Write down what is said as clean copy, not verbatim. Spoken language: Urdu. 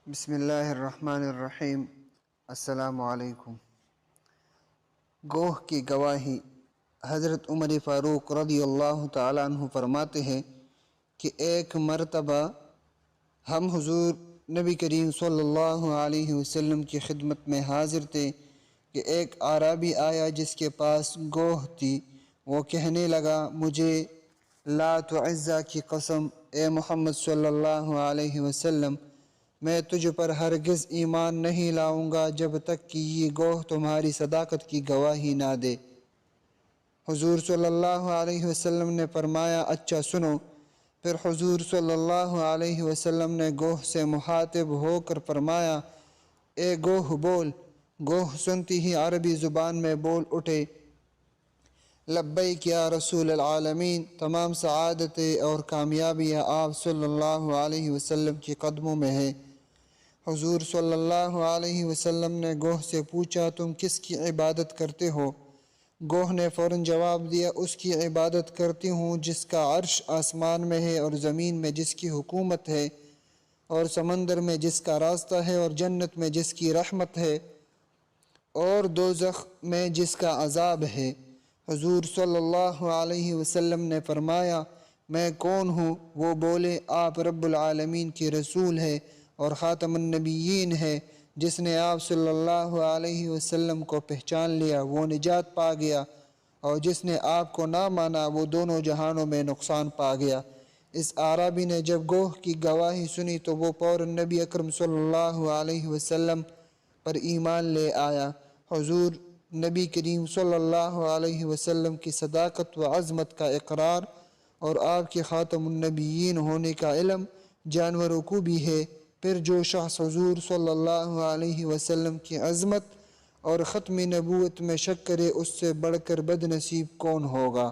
بسم اللہ الرحمن الرحیم۔ السلام علیکم۔ گوہ کی گواہی۔ حضرت عمر فاروق رضی اللہ تعالیٰ عنہ فرماتے ہیں کہ ایک مرتبہ ہم حضور نبی کریم صلی اللہ علیہ وسلم کی خدمت میں حاضر تھے کہ ایک اعرابی آیا جس کے پاس گوہ تھی۔ وہ کہنے لگا، مجھے لات و عزیٰ کی قسم، اے محمد صلی اللہ علیہ وسلم، میں تجھ پر ہرگز ایمان نہیں لاؤں گا جب تک کہ یہ گوہ تمہاری صداقت کی گواہی نہ دے۔ حضور صلی اللہ علیہ وسلم نے فرمایا، اچھا سنو۔ پھر حضور صلی اللہ علیہ وسلم نے گوہ سے مخاطب ہو کر فرمایا، اے گوہ بول۔ گوہ سنتی ہی عربی زبان میں بول اٹھے، لبیک یا رسول العالمین، تمام سعادتیں اور کامیابیاں آپ صلی اللہ علیہ وسلم کے قدموں میں ہیں۔ حضور صلی اللہ علیہ وسلم نے گوہ سے پوچھا، تم کس کی عبادت کرتے ہو؟ گوہ نے فوراً جواب دیا، اس کی عبادت کرتی ہوں جس کا عرش آسمان میں ہے اور زمین میں جس کی حکومت ہے اور سمندر میں جس کا راستہ ہے اور جنت میں جس کی رحمت ہے اور دوزخ میں جس کا عذاب ہے۔ حضور صلی اللہ علیہ وسلم نے فرمایا، میں کون ہوں؟ وہ بولے، آپ رب العالمین کے رسول ہے اور خاتم النبیین ہے۔ جس نے آپ صلی اللہ علیہ وسلم کو پہچان لیا وہ نجات پا گیا، اور جس نے آپ کو نہ مانا وہ دونوں جہانوں میں نقصان پا گیا۔ اس اعرابی نے جب گوہ کی گواہی سنی تو وہ فوراً نبی اکرم صلی اللہ علیہ وسلم پر ایمان لے آیا۔ حضور نبی کریم صلی اللہ علیہ وسلم کی صداقت و عظمت کا اقرار اور آپ کے خاتم النبیین ہونے کا علم جانوروں کو بھی ہے۔ پھر جو شخص حضور صلی اللہ علیہ وسلم کی عظمت اور ختم نبوت میں شک کرے، اس سے بڑھ کر بد نصیب کون ہوگا؟